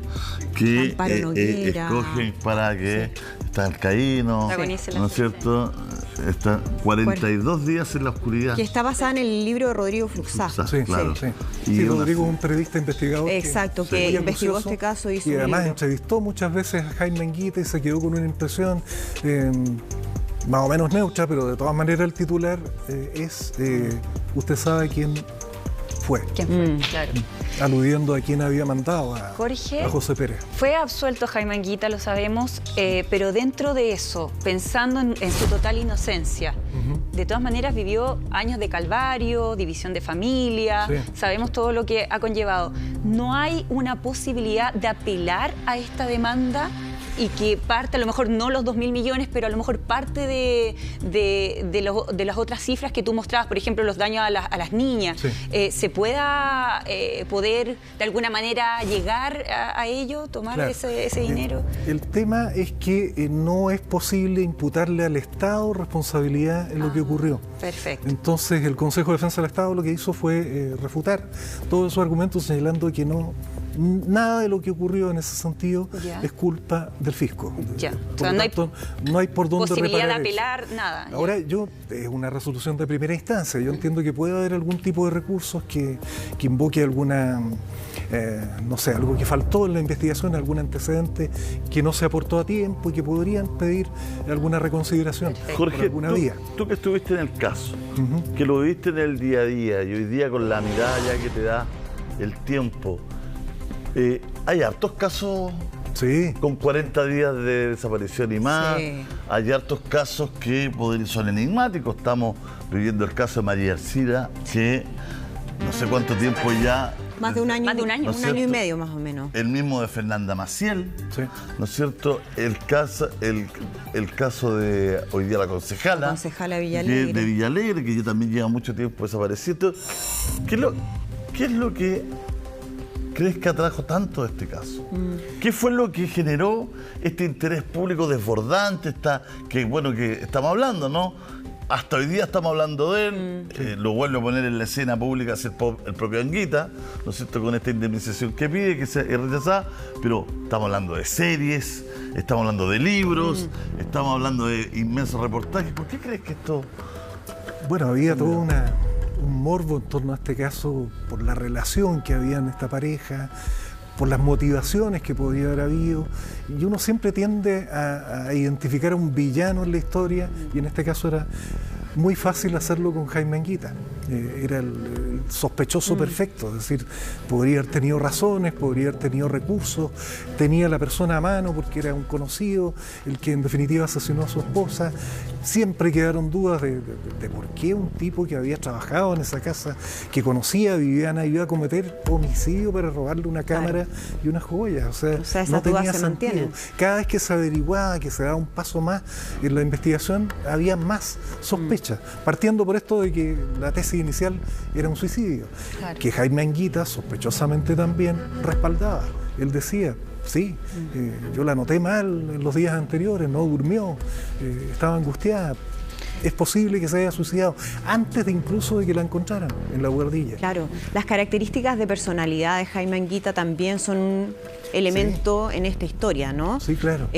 que escogen para que está Alcaíno, ¿no es cierto? Está 42 días en la oscuridad. Que está basada en el libro de Rodrigo Fluxá. Sí, claro. Sí. Y Rodrigo es un periodista investigador. Exacto, que investigó este caso y además entrevistó muchas veces a Jaime Anguita y se quedó con una impresión más o menos neutra, pero de todas maneras el titular es usted sabe quién fue. ¿Quién fue? Claro. Aludiendo a quien había mandado a José Pérez. Fue absuelto Jaime Anguita, lo sabemos, pero dentro de eso, pensando en su total inocencia, de todas maneras vivió años de calvario, división de familia, sabemos todo lo que ha conllevado. ¿No hay una posibilidad de apelar a esta demanda y que parte, a lo mejor no los 2.000 millones, pero a lo mejor parte de las otras cifras que tú mostrabas, por ejemplo, los daños a las niñas, se pueda poder de alguna manera llegar a ello, tomar ese dinero? El tema es que no es posible imputarle al Estado responsabilidad en lo que ocurrió. Perfecto. Entonces el Consejo de Defensa del Estado lo que hizo fue refutar todos esos argumentos, señalando que nada de lo que ocurrió en ese sentido es culpa del fisco. O sea, no hay por dónde posibilidad reparar de apelar, eso. nada. Ahora, es una resolución de primera instancia. Yo entiendo que puede haber algún tipo de recursos que invoque alguna, no sé, algo que faltó en la investigación, algún antecedente que no se aportó a tiempo y que podrían pedir alguna reconsideración. Jorge, alguna vía. Tú que estuviste en el caso, que lo viste en el día a día y hoy día con la mirada ya que te da el tiempo, hay hartos casos con 40 días de desaparición y más. Hay hartos casos que son enigmáticos. Estamos viviendo el caso de María Ercida, que no sé cuánto tiempo ya. Más de un año. ¿No un año y medio más o menos. El mismo de Fernanda Maciel, ¿no es cierto? El caso de hoy día la concejala. Villalegre. De Villalegre, que ya también lleva mucho tiempo desaparecido. ¿Qué es lo que crees que atrajo tanto a este caso? ¿Qué fue lo que generó este interés público desbordante? Que estamos hablando, ¿no? Hasta hoy día estamos hablando de él, lo vuelvo a poner en la escena pública el propio Anguita, ¿no es cierto?, con esta indemnización que pide, que es rechazada, pero estamos hablando de series, estamos hablando de libros, estamos hablando de inmensos reportajes. ¿Por qué crees que esto...? Bueno, había todo un morbo en torno a este caso por la relación que había en esta pareja, por las motivaciones que podía haber habido, y uno siempre tiende a identificar a un villano en la historia, y en este caso era muy fácil hacerlo con Jaime Anguita. Era el sospechoso perfecto, es decir, podría haber tenido razones, podría haber tenido recursos, tenía la persona a mano porque era un conocido, el que en definitiva asesinó a su esposa. Siempre quedaron dudas de por qué un tipo que había trabajado en esa casa, que conocía a Viviana, iba a cometer homicidio para robarle una cámara y unas joyas. O sea, no tenía sentido. Cada vez que se averiguaba, que se daba un paso más en la investigación, había más sospechas, partiendo por esto de que la tesis inicial era un suicidio, que Jaime Anguita sospechosamente también respaldaba. Él decía, yo la noté mal en los días anteriores, no durmió, estaba angustiada. es posible que se haya suicidado antes de incluso de que la encontraran en la buhardilla. Claro, las características de personalidad de Jaime Anguita también son un elemento en esta historia, ¿no? Sí, claro.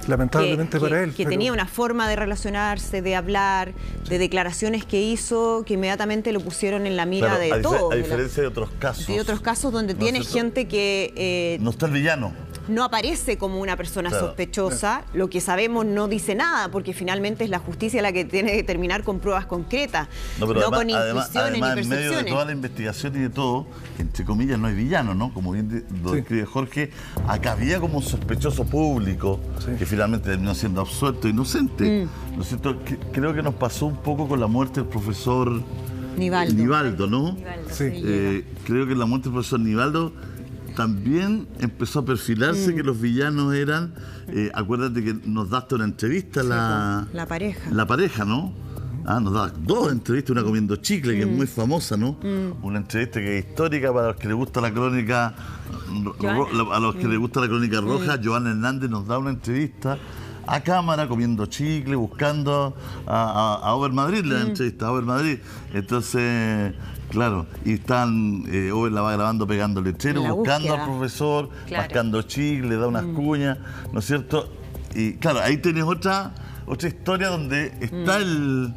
Lamentablemente para él. Que tenía una forma de relacionarse, de hablar, de declaraciones que hizo, que inmediatamente lo pusieron en la mira de todos. A diferencia de otros casos. De otros casos donde tiene gente que... no está el villano. No aparece como una persona sospechosa, lo que sabemos no dice nada, porque finalmente es la justicia la que tiene que terminar con pruebas concretas, no con intuiciones ni percepciones. En medio de toda la investigación y de todo, entre comillas, no hay villano, ¿no? Como bien lo describe Jorge, acá había como un sospechoso público que finalmente terminó siendo absuelto, inocente. ¿No es cierto? Creo que nos pasó un poco con la muerte del profesor Nivaldo, ¿no? Sí. Creo que la muerte del profesor Nivaldo también empezó a perfilarse que los villanos eran, acuérdate que nos daste una entrevista la pareja. La pareja, ¿no? Nos da 2 entrevistas, una comiendo chicle, que es muy famosa, ¿no? Una entrevista que es histórica para los que les gusta la crónica, a los que les gusta la crónica roja. Joana Hernández nos da una entrevista a cámara, comiendo chicle, buscando a Over Madrid, la entrevista a Over Madrid. Entonces, claro, y están, Over la va grabando, pegando letrero, buscando al profesor, mascando chicle, da unas cuñas, ¿no es cierto? Y claro, ahí tenés otra historia donde está el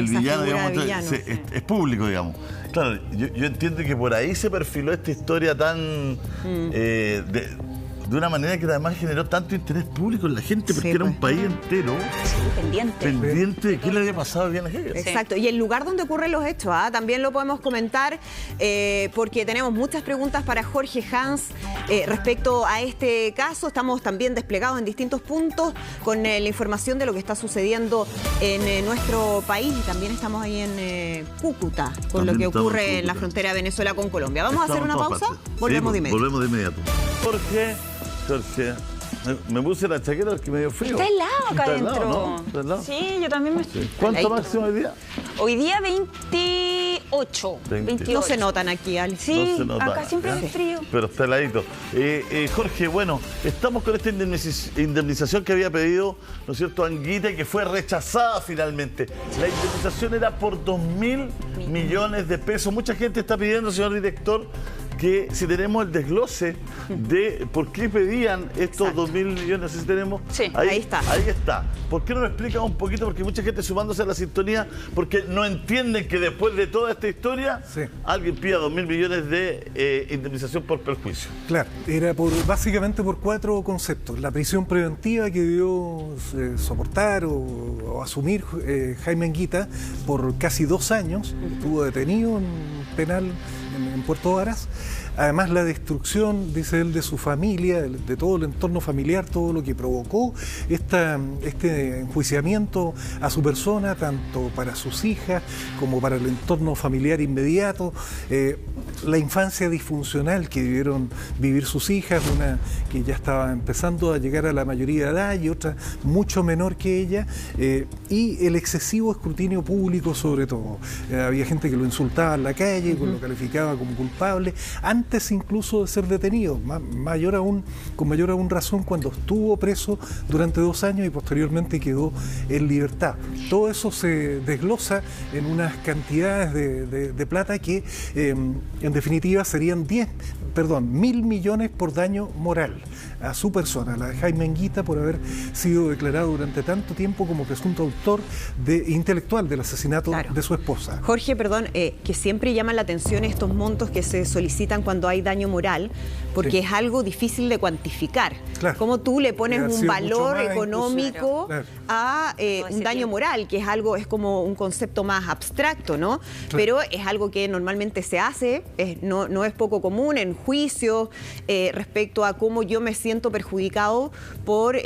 villano, digamos, es público, digamos. Claro, yo entiendo que por ahí se perfiló esta historia tan... de una manera que además generó tanto interés público en la gente, porque era un país entero pendiente de qué le había pasado a Viviana Heger. Exacto, y el lugar donde ocurren los hechos, también lo podemos comentar, porque tenemos muchas preguntas para Jorge Hans respecto a este caso. Estamos también desplegados en distintos puntos con la información de lo que está sucediendo en nuestro país, y también estamos ahí en Cúcuta, con lo que ocurre en la frontera de Venezuela con Colombia. ¿Vamos a hacer una pausa? Volvemos de inmediato. Volvemos de inmediato. Jorge, me puse la chaqueta porque me dio frío. Está helado acá adentro. ¿No? ¿Está helado? Sí, yo también me estoy. ¿Cuánto máximo hoy día? Hoy día 28. 28. No se notan aquí, Ali. Sí, no se nota, acá siempre hay frío. Pero está heladito. Jorge, bueno, estamos con esta indemnización que había pedido, ¿no es cierto?, Anguita, y que fue rechazada finalmente. La indemnización era por 2.000 millones de pesos. Mucha gente está pidiendo, señor director, que si tenemos el desglose de por qué pedían estos 2.000 millones, no sé si tenemos. Sí, ahí está. Ahí está. ¿Por qué no me explica un poquito? Porque mucha gente sumándose a la sintonía, porque no entienden que después de toda esta historia, alguien pida 2.000 millones de indemnización por perjuicio. Claro, era básicamente por 4 conceptos. La prisión preventiva que debió soportar o asumir Jaime Anguita por casi 2 años, estuvo detenido en un penal en Puerto Varas. Además, la destrucción, dice él, de su familia, de todo el entorno familiar, todo lo que provocó este enjuiciamiento a su persona, tanto para sus hijas como para el entorno familiar inmediato. La infancia disfuncional que debieron vivir sus hijas, una que ya estaba empezando a llegar a la mayoría de edad y otra mucho menor que ella, y el excesivo escrutinio público sobre todo. Había gente que lo insultaba en la calle, lo calificaba como culpable, antes incluso de ser detenido, con mayor aún razón cuando estuvo preso durante 2 años y posteriormente quedó en libertad. Todo eso se desglosa en unas cantidades de plata que en definitiva serían 1.000 millones por daño moral a su persona, la de Jaime Anguita, por haber sido declarado durante tanto tiempo como presunto autor intelectual del asesinato de su esposa. Jorge, perdón, que siempre llaman la atención estos montos que se solicitan cuando hay daño moral, porque es algo difícil de cuantificar. Claro. ¿Cómo tú le pones un valor económico a un daño moral, que es como un concepto más abstracto, ¿no? Claro. Pero es algo que normalmente se hace, no es poco común en juicios respecto a cómo yo me siento perjudicado por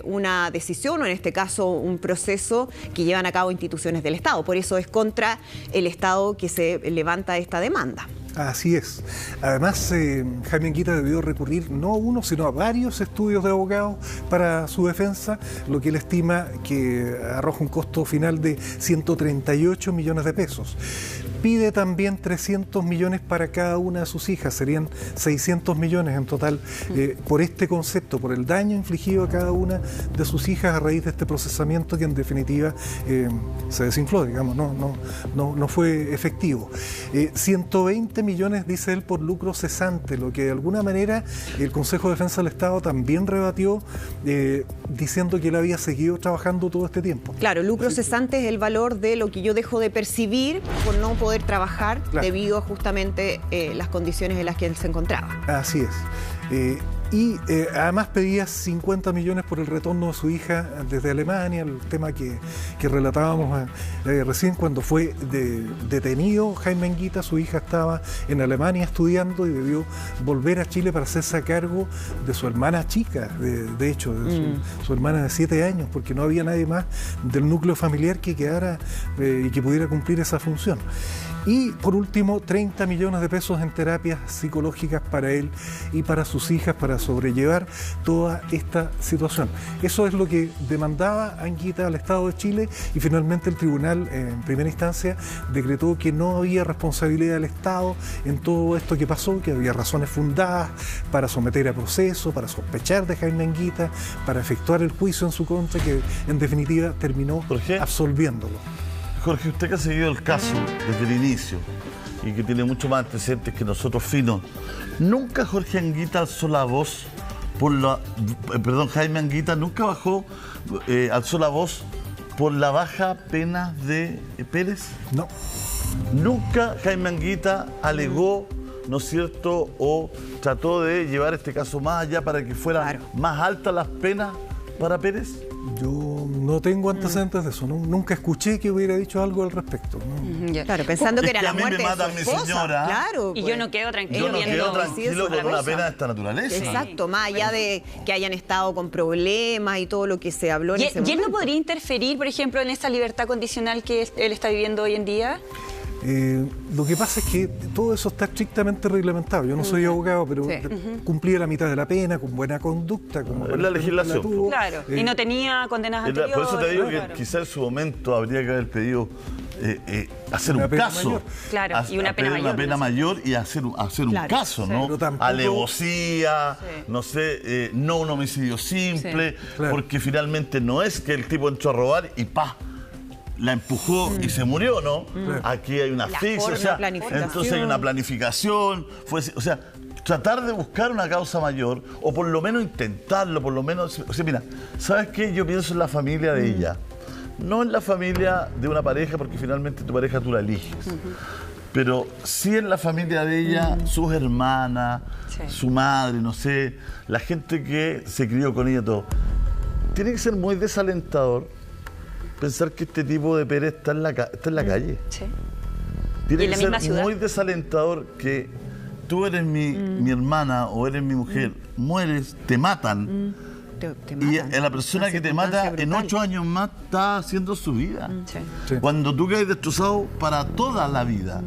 una decisión, o en este caso un proceso que llevan a cabo instituciones del Estado. Por eso es contra el Estado que se levanta esta demanda. Así es. Además, Jaime Anguita debió recurrir no a uno, sino a varios estudios de abogados para su defensa, lo que él estima que arroja un costo final de 138 millones de pesos. pide también 300 millones para cada una de sus hijas, serían 600 millones en total, por este concepto, por el daño infligido a cada una de sus hijas a raíz de este procesamiento que en definitiva se desinfló, digamos, no fue efectivo. 120 millones, dice él, por lucro cesante, lo que de alguna manera el Consejo de Defensa del Estado también rebatió, diciendo que él había seguido trabajando todo este tiempo. Claro, lucro cesante es el valor de lo que yo dejo de percibir por no poder trabajar, claro, debido a justamente las condiciones en las que él se encontraba. Así es. Y además pedía 50 millones por el retorno de su hija desde Alemania, el tema que relatábamos recién cuando fue detenido Jaime Anguita. Su hija estaba en Alemania estudiando y debió volver a Chile para hacerse a cargo de su hermana chica, de hecho, de su hermana de 7 años, porque no había nadie más del núcleo familiar que quedara y que pudiera cumplir esa función. Y por último, 30 millones de pesos en terapias psicológicas para él y para sus hijas para sobrellevar toda esta situación. Eso es lo que demandaba Anguita al Estado de Chile y finalmente el tribunal en primera instancia decretó que no había responsabilidad del Estado en todo esto que pasó, que había razones fundadas para someter a proceso, para sospechar de Jaime Anguita, para efectuar el juicio en su contra, que en definitiva terminó absolviéndolo. Jorge, usted que ha seguido el caso desde el inicio y que tiene mucho más antecedentes que nosotros finos, ¿nunca Jorge Anguita alzó la voz por la... Perdón, Jaime Anguita nunca alzó la voz por la baja pena de Pérez? No. ¿Nunca Jaime Anguita alegó, ¿no es cierto?, o trató de llevar este caso más allá para que fueran más altas las penas para Pérez? Yo no tengo antecedentes de eso, nunca escuché que hubiera dicho algo al respecto. Claro, pensando que era la muerte de su esposa. Señora, claro, y yo no quedo tranquilo con una pena de esta naturaleza. Exacto, más allá de que hayan estado con problemas y todo lo que se habló en ese momento. ¿Y él no podría interferir, por ejemplo, en esa libertad condicional que él está viviendo hoy en día? Lo que pasa es que todo eso está estrictamente reglamentado. Yo no soy abogado, pero cumplía la mitad de la pena con buena conducta. Como la legislación. Claro, y no tenía condenas anteriores. Por eso te digo que quizá en su momento habría que haber pedido hacer un caso. Mayor. Claro, y una pena mayor. Una pena mayor y hacer un caso, ¿no? Tampoco... Alevosía, no sé, no un homicidio simple, porque finalmente no es que el tipo entró a robar y ¡pah!, la empujó y se murió, ¿no? Aquí hay una asfixia, o sea, entonces hay una planificación, o sea, tratar de buscar una causa mayor, o por lo menos intentarlo, por lo menos, o sea, mira, ¿sabes qué? Yo pienso en la familia de ella, no en la familia de una pareja, porque finalmente tu pareja tú la eliges, pero sí en la familia de ella, sus hermanas, su madre, no sé, la gente que se crió con ella, todo. Tiene que ser muy desalentador pensar que este tipo de Pérez está en la calle. Sí. Tiene que ser muy desalentador que tú eres mi hermana o eres mi mujer, mueres, te matan. Y la persona que te mata en 8 años más está haciendo su vida. Cuando tú quedas destrozado para toda la vida.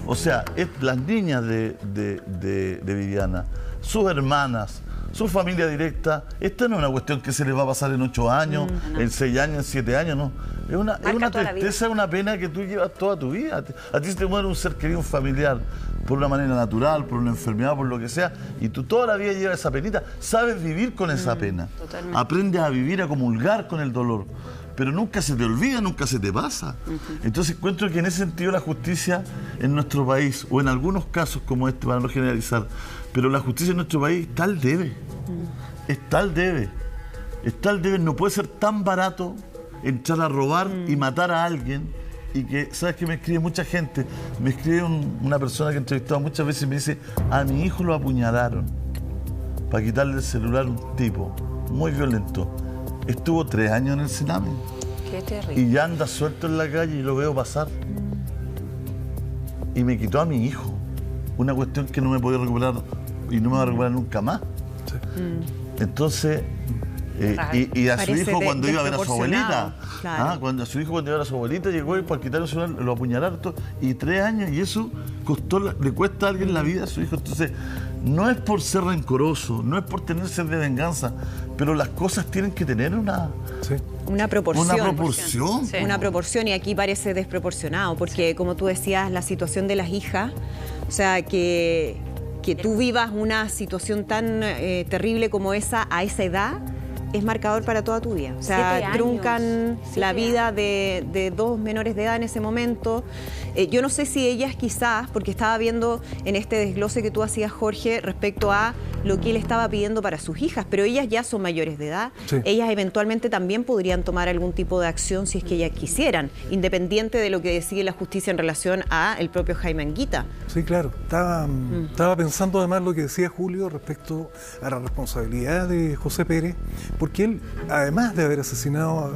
O sea, las niñas de Viviana, sus hermanas, su familia directa, esta no es una cuestión que se les va a pasar en 8 años, en 6 años, en 7 años, no. Es una tristeza, es una pena que tú llevas toda tu vida. A ti se te muere un ser querido, un familiar, por una manera natural, por una enfermedad, por lo que sea, y tú toda la vida llevas esa penita. Sabes vivir con esa pena. Totalmente. Aprendes a vivir, a comulgar con el dolor. Pero nunca se te olvida, nunca se te pasa. Entonces encuentro que en ese sentido la justicia en nuestro país, o en algunos casos como este, para no generalizar, pero la justicia en nuestro país está al debe. Está al debe. Está al debe. No puede ser tan barato entrar a robar y matar a alguien. Y que, ¿sabes qué? Me escribe mucha gente. Me escribe una persona que he entrevistado muchas veces y me dice: a mi hijo lo apuñalaron para quitarle el celular a un tipo muy violento. Estuvo 3 años en el Sename. Qué terrible. Y ya anda suelto en la calle y lo veo pasar. Y me quitó a mi hijo. Una cuestión que no me podía recuperar y no me va a recuperar nunca más. Entonces, Y a su Parece hijo cuando iba a ver a su desproporcionado, abuelita. claro. Cuando a su hijo cuando iba a ver a su abuelita llegó y para quitarle el celular lo apuñalaron todo, y 3 años, y eso le cuesta a alguien la vida a su hijo. Entonces, no es por ser rencoroso, no es por tener sed de venganza, pero las cosas tienen que tener una proporción. Una proporción. Sí. Una proporción, y aquí parece desproporcionado, porque como tú decías, la situación de las hijas, o sea, que tú vivas una situación tan terrible como esa a esa edad, es marcador para toda tu vida. O sea, 7 años. truncan 7 la vida de 2 menores de edad en ese momento. Yo no sé si ellas quizás, porque estaba viendo en este desglose que tú hacías, Jorge, respecto a lo que él estaba pidiendo para sus hijas, pero ellas ya son mayores de edad. Sí. Ellas eventualmente también podrían tomar algún tipo de acción si es que ellas quisieran, independiente de lo que decide la justicia en relación a el propio Jaime Anguita. Sí, claro. Estaba pensando además lo que decía Julio respecto a la responsabilidad de José Pérez, porque él, además de haber asesinado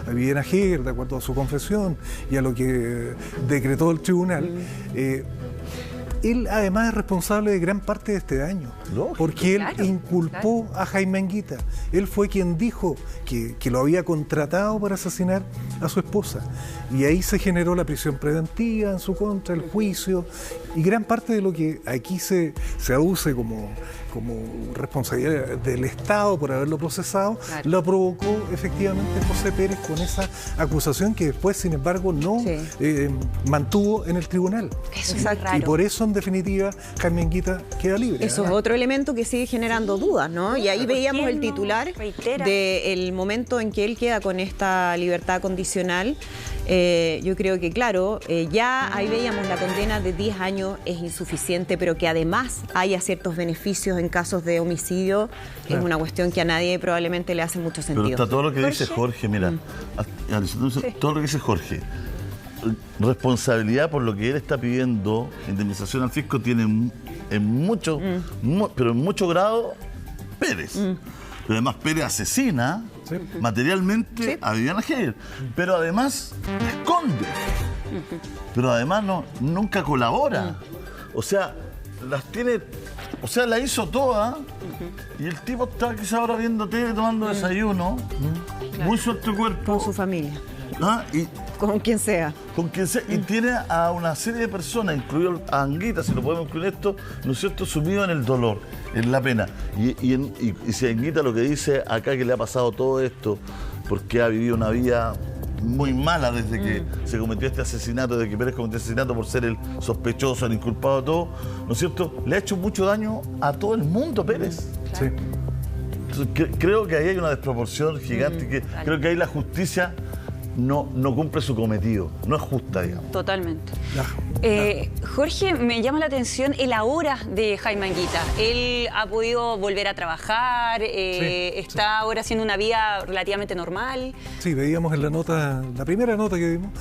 a Viviana Heger, de acuerdo a su confesión y a lo que decretó el tribunal, él además es responsable de gran parte de este daño, Lógico. porque él Claro, inculpó a Jaime Anguita. Él fue quien dijo que lo había contratado para asesinar a su esposa. Y ahí se generó la prisión preventiva en su contra, el juicio, y gran parte de lo que aquí se aduce como responsabilidad del Estado por haberlo procesado, Claro. la provocó efectivamente José Pérez con esa acusación que después, sin embargo, no mantuvo en el tribunal. Eso es muy raro. Y por eso, en definitiva, Jaime Anguita queda libre. Eso es otro elemento que sigue generando dudas, ¿no? Y ahí ¿por qué veíamos el no titular reitera? del momento en que él queda con esta libertad condicional. Yo creo que, claro, ya ahí veíamos la condena de 10 años es insuficiente, pero que además haya ciertos beneficios en casos de homicidio, es una cuestión que a nadie probablemente le hace mucho Pero sentido. está todo lo que dice Jorge, mira, todo lo que dice Jorge. Responsabilidad por lo que él está pidiendo, indemnización al fisco, tiene en mucho, pero en mucho grado Pérez. Pero además Pérez asesina materialmente a Viviana Heger, pero además la esconde, pero además nunca colabora. O sea, la hizo toda, y el tipo está quizá ahora viendo tele, tomando desayuno, muy suelto el cuerpo. Con su familia, Y con quien sea. con quien sea, y tiene a una serie de personas, incluido a Anguita, si lo podemos incluir en esto, ¿no es cierto?, sumido en el dolor, en la pena. Y si Anguita lo que dice acá, que le ha pasado todo esto, porque ha vivido una vida muy mala desde que se cometió este asesinato, desde que Pérez cometió este asesinato por ser el sospechoso, el inculpado de todo, ¿no es cierto?, le ha hecho mucho daño a todo el mundo Pérez. Sí. Entonces, creo que ahí hay una desproporción gigante, que creo que ahí la justicia no cumple su cometido, no es justa, digamos. Totalmente. Ya. Jorge, me llama la atención el ahora de Jaime Anguita. Él ha podido volver a trabajar, está ahora haciendo una vida relativamente normal. Sí, veíamos en la nota, la primera nota que vimos,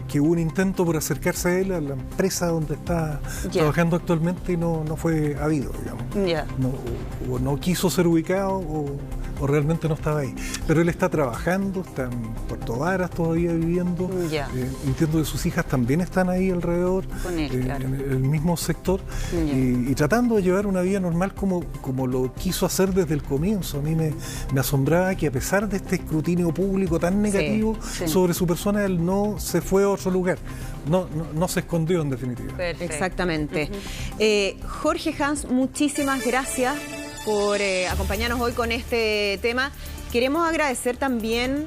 que hubo un intento por acercarse a él, a la empresa donde está trabajando actualmente, y no fue habido, digamos. Ya. O no quiso ser ubicado o realmente no estaba ahí. Pero él está trabajando, está en Puerto Varas todavía viviendo. Ya. Entiendo que sus hijas también están ahí alrededor, Con él, claro. en el mismo sector, y tratando de llevar una vida normal como lo quiso hacer desde el comienzo. A mí me asombraba que, a pesar de este escrutinio público tan negativo sobre su persona, él no se fue a otro lugar. No se escondió, en definitiva. Perfecto. Exactamente. Jorge Hans, muchísimas gracias por acompañarnos hoy con este tema. Queremos agradecer también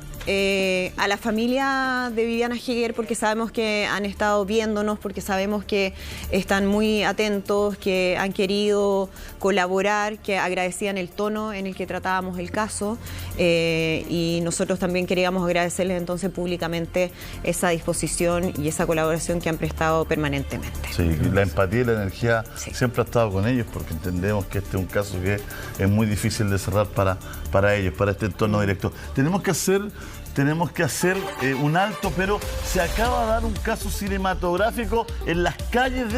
a la familia de Viviana Heger, porque sabemos que han estado viéndonos, porque sabemos que están muy atentos, que han querido colaborar, que agradecían el tono en el que tratábamos el caso, y nosotros también queríamos agradecerles entonces públicamente esa disposición y esa colaboración que han prestado permanentemente. Sí, la empatía y la energía siempre ha estado con ellos, porque entendemos que este es un caso que es muy difícil de cerrar para ellos, para este entorno directo. Tenemos que hacer un alto, pero se acaba de dar un caso cinematográfico en las calles de